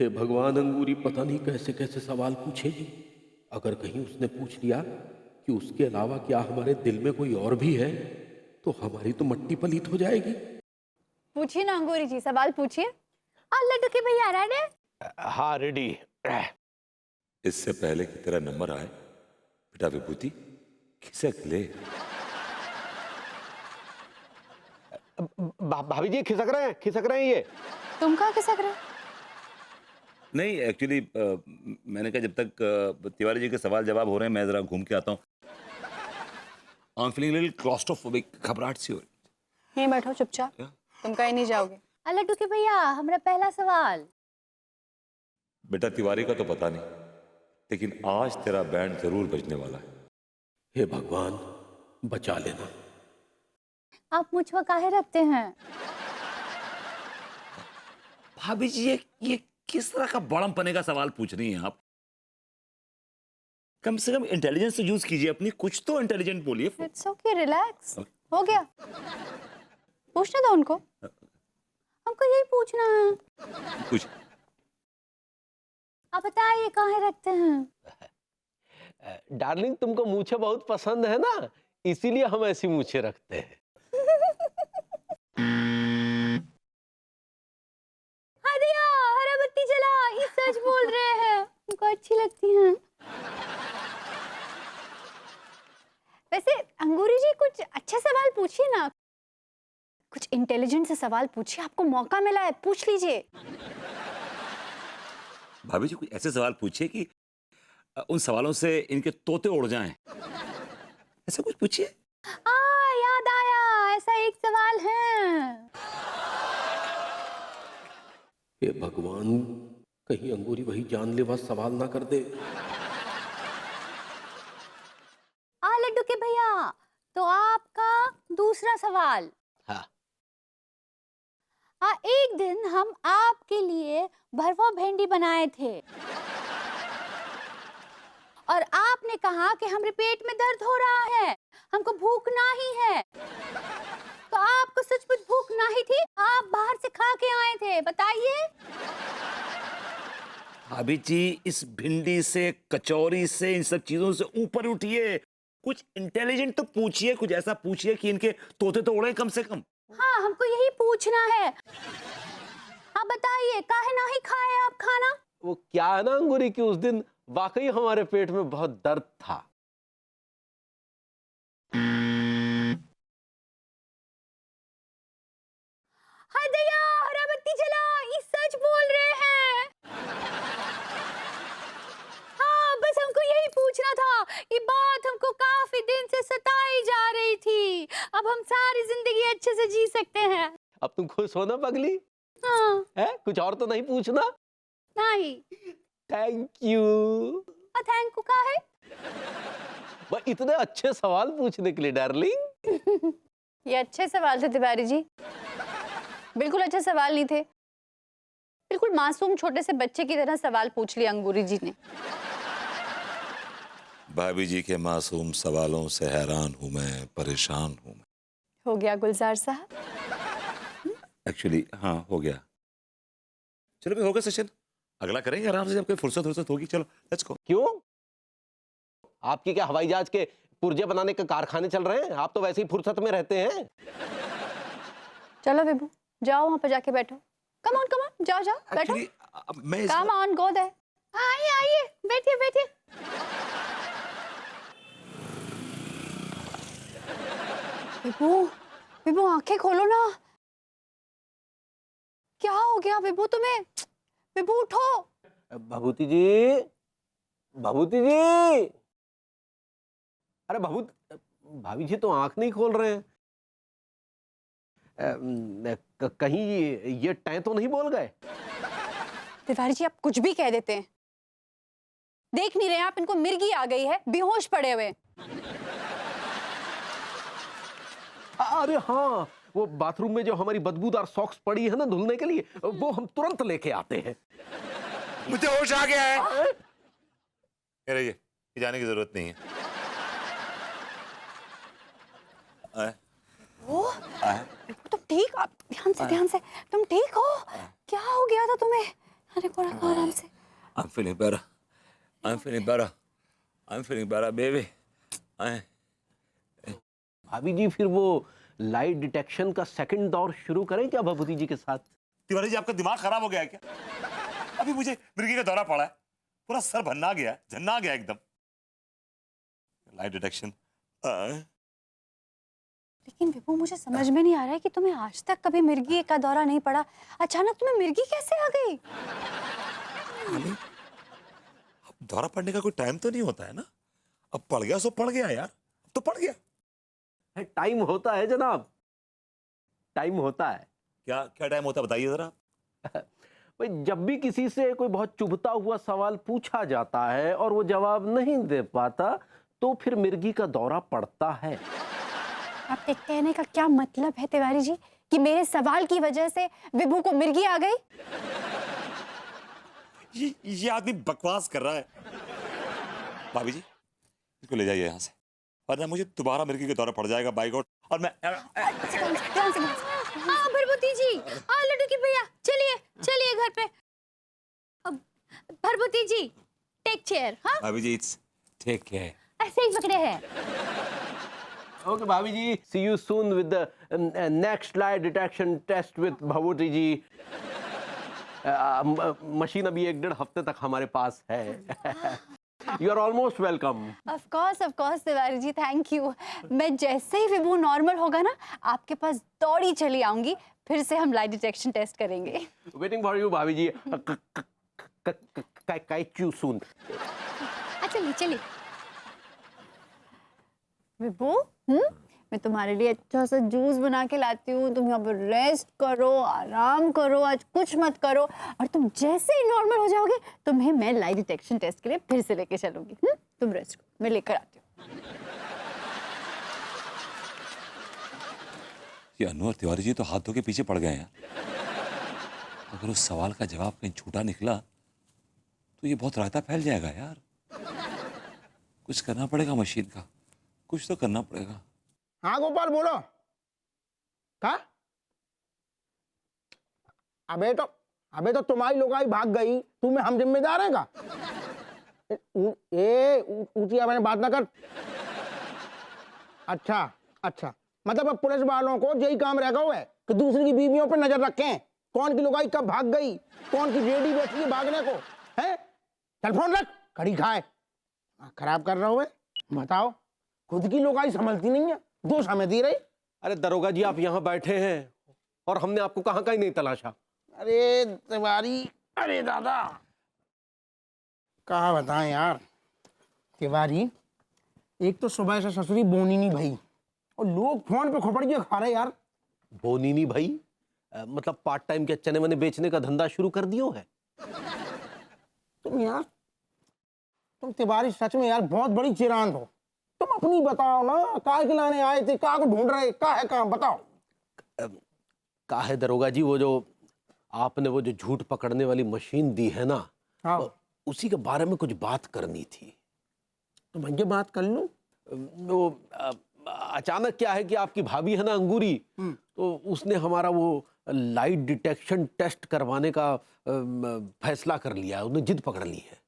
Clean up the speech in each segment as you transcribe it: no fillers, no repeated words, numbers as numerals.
हे भगवान, अंगूरी पता नहीं कैसे कैसे सवाल पूछेगी। अगर कहीं उसने पूछ लिया कि उसके अलावा क्या हमारे दिल में कोई और भी है, तो हमारी तो मट्टी पलीत हो जाएगी। पूछिए ना अंगूरी जी, सवाल पूछिए। लड्डू के भैया रेडी? हाँ रेडी। इससे पहले कि तेरा नंबर आए, बेटा विभूति खिसक ले। भाभी जी खिसक रहे हैं ये। तुम कहाँ खिसक रहे? नहीं, एक्चुअली मैंने कहा जब तक तिवारी जी के सवाल जवाब हो रहे हैं मैं जरा घूम के आता हूँ। I am feeling little claustrophobic, घबराहट सी हो रही। यहीं बैठो चुपचाप, तुम कहीं नहीं जाओगे। लड्डू के भैया, हमारा पहला सवाल। बेटा तिवारी का तो पता नहीं, लेकिन आज तेरा बैंड जरूर बजने वाला है। हे भगवान, बचा लेना। आप मुझ पर काहे रखते हैं? भाभी जी ये किस तरह का बड़मपने का सवाल पूछ रही हैं आप? कम से कम इंटेलिजेंस तो यूज कीजिए अपनी, कुछ तो इंटेलिजेंट बोलिए। It's okay, relax. हो गया, पूछने दो उनको, हमको यही पूछना है। कुछ आप बताइए काहे रखते हैं? डार्लिंग तुमको मूछें बहुत पसंद है ना, इसीलिए हम ऐसी मूछें रखते हैं। हाँ दिया, हरा बत्ती जला, ये सच बोल रहे हैं, हमको अच्छी लगती हैं। वैसे अंगूरी जी कुछ अच्छा सवाल पूछिए ना, कुछ इंटेलिजेंट से सवाल पूछिए, आपको मौका मिला है, पूछ लीजिए। भाभी जी कुछ ऐसे सवाल पूछिए कि उन सवालों से इनके तोते उड़ जाएं। ऐसा कुछ पूछिए। याद आया, ऐसा एक सवाल है। हे भगवान, कहीं अंगूरी वही जानलेवा सवाल ना कर दे। लड्डू के भैया, तो आपका दूसरा सवाल। हाँ। एक दिन हम आपके लिए भरवा भेंडी बनाए थे और आपने कहा कि हमारे पेट में दर्द हो रहा है, हमको भूख नहीं है। तो आपको सचमुच भूख नहीं थी? आप बाहर से खा के आए थे, बताइए। भाभी जी इस भिंडी से, कचौरी से, इन सब चीजों से ऊपर उठिए, कुछ इंटेलिजेंट तो पूछिए, कुछ ऐसा पूछिए कि इनके तोते तो उड़े कम से कम। हाँ, हमको यही पूछना है। आप बताइए काहे नहीं खाए आप खाना? वो क्या है ना अंगूरी कि उस दिन वाकई हमारे पेट में बहुत दर्द था। हाय दया, हरा बत्ती जला, ये सच बोल रहे हैं। हाँ, बस हमको यही पूछना था। ये बात हमको काफी दिन से सताई जा रही थी। अब हम सारी जिंदगी अच्छे से जी सकते हैं। अब तुम खुश हो ना पगली? हाँ। है कुछ और तो नहीं पूछना? नहीं। Thank you. थैंक यू का है? बस इतने अच्छे सवाल पूछने के लिए डार्लिंग। ये अच्छे सवाल थे तिवारी जी, बिल्कुल अच्छे सवाल नहीं थे। बिल्कुल मासूम छोटे से बच्चे की तरह सवाल पूछ लिया अंगूरी जी ने। भाभी जी के मासूम सवालों से हैरान हूं मैं, परेशान हूं मैं। हो गया गुलजार साहब? एक्चुअली हाँ हो गया। चलो भी हो गया सेशन, अगला करेंगे आराम से जब कोई फुर्सत होगी। चलो लेट्स गो। क्यों? आपकी क्या हवाई जहाज के पुर्जे बनाने के कारखाने चल रहे हैं? आप तो वैसे ही फुर्सत में रहते हैं। चलो विभू, जाओ वहां पर जाके बैठो। कम ऑन जाओ बैठो। मैं कम ऑन गो दे। आइए बैठिए। विभू आंखें खोलो ना। क्या हो गया विभू तुम्हें? विभू उठो। भभूति जी, भभूति जी। अरे भाभी जी तो आंख नहीं खोल रहे हैं। कहीं ये टै तो नहीं बोल गए? तिवारी जी आप कुछ भी कह देते हैं। देख नहीं रहे आप, इनको मिर्गी आ गई है, बेहोश पड़े हुए। अरे हाँ, वो बाथरूम में जो हमारी बदबूदार सॉक्स पड़ी है ना धुलने के लिए, वो हम तुरंत लेके आते हैं। मुझे होश आ गया है। ये जाने की जरूरत नहीं है। तुम ठीक? आप ध्यान से तुम ठीक हो? क्या हो गया था तुम्हें? अरे को रखो आराम से। I'm feeling better. I'm feeling better. I'm feeling better, baby. भाभी जी फिर वो लाइट डिटेक्शन का सेकंड दौर शुरू करें क्या भभूति जी के साथ? तिवारी जी, आपका दिमाग खराब हो गया है क्या? अभी मुझे मिर्गी का दौरा पड़ा है, पूरा सर भन्ना गया, झन्ना गया एकदम। Light detection. लेकिन विभू, मुझे समझ में नहीं आ रहा है कि तुम्हें आज तक कभी मिर्गी का दौरा नहीं पड़ा, अचानक तुम्हें मिर्गी कैसे आ गई? अब दौरा पड़ने का कोई टाइम तो नहीं होता है ना? अब पड़ गया सो पड़ गया यार, अब तो पड़ गया। टाइम होता है जनाब, टाइम होता है। क्या क्या टाइम होता है बताइए जरा। भाई जब भी किसी से कोई बहुत चुभता हुआ सवाल पूछा जाता है और वो जवाब नहीं दे पाता तो फिर मिर्गी का दौरा पड़ता है। आपके कहने का क्या मतलब है तिवारी जी कि मेरे सवाल की वजह से विभू को मिर्गी आ गई? ये आदमी बकवास कर रहा है। भाभी जी, इसको ले जाइए यहाँ से, वरना मुझे दोबारा मिर्गी का दौरा पड़ जाएगा बाई गॉड। और मैं ध्यान से। हाँ भरभूति जी, हाँ लड्डू की भैया, चलिए चलिए घर पे। अब भरभूति जी टेक चेयर। हाँ भाभी जी, इट्स टेक केयर। ऐसे ही पकड़े हैं। ओके भाभी जी, see you soon with the next light detection test with Bhabhuti ji. Machine अभी 1-1.5 हफ्ते तक हमारे पास है। You are almost welcome. Of course Tiwari ji, thank you. मैं जैसे ही विभू नॉर्मल होगा ना, आपके पास दौड़ी चली आऊंगी, फिर से हम लाइट डिटेक्शन टेस्ट करेंगे। वेटिंग फॉर यू भाभी जी। Kite you soon. चलिए चलिए। विभू, मैं तुम्हारे लिए अच्छा सा जूस बना के लाती हूँ, तुम यहाँ पर रेस्ट करो, आराम करो, आज कुछ मत करो, और तुम जैसे ही नॉर्मल हो जाओगे तुम्हें मैं लाइट डिटेक्शन टेस्ट के लिए फिर से लेके चलूंगी। तुम रेस्ट करो, मैं लेकर आती हूँ। ये अनवर तिवारी जी तो हाथ धो के पीछे पड़ गए हैं। अगर उस सवाल का जवाब कहीं झूठा निकला तो ये बहुत रायता फैल जाएगा यार। कुछ करना पड़ेगा मशीन का, कुछ तो करना पड़ेगा। हाँ गोपाल बोलो। क्या? अबे तो तुम्हारी लोगाई भाग गई, तुम्हें हम जिम्मेदार हैं का? ऊंची आवाज में बात ना कर। अच्छा, मतलब अब पुलिस वालों को यही काम रह गया है कि दूसरी की बीवियों पर नजर रखें, कौन की लोगाई कब भाग गई, कौन की रेडी बैठी है भागने को है। चल फोन रख, कड़ी खाए। खराब कर रहा हो। बताओ, खुद की लोगाई संभलती नहीं है, दोष हमें दी रही। अरे दरोगा जी, आप यहाँ बैठे हैं और हमने आपको कहाँ का ही नहीं तलाशा। अरे तिवारी, अरे दादा, कहा बताएं यार। तिवारी, एक तो सुबह से ससुरी बोनी नहीं भाई, और लोग फोन पे खोपड़िए खा रहे यार। बोनीनी भाई मतलब पार्ट टाइम के चने वने बेचने का धंधा शुरू कर दियो है तुम तिवारी सच में यार बहुत बड़ी चिरांद हो। तुम अपनी बताओ ना, काय के लाने आए थे, का को ढूंढ रहे, का है काम बताओ। का है दरोगा जी, वो जो आपने वो जो झूठ पकड़ने वाली मशीन दी है ना, हाँ, उसी के बारे में कुछ बात करनी थी। तो भैया बात कर लूं। वो अचानक क्या है कि आपकी भाभी है ना अंगूरी, तो उसने हमारा वो लाइट डिटेक्शन टेस्ट करवाने का फैसला कर लिया है, उसने जिद पकड़ ली है।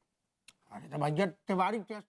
अरे तो भैया तिवारी टेस्ट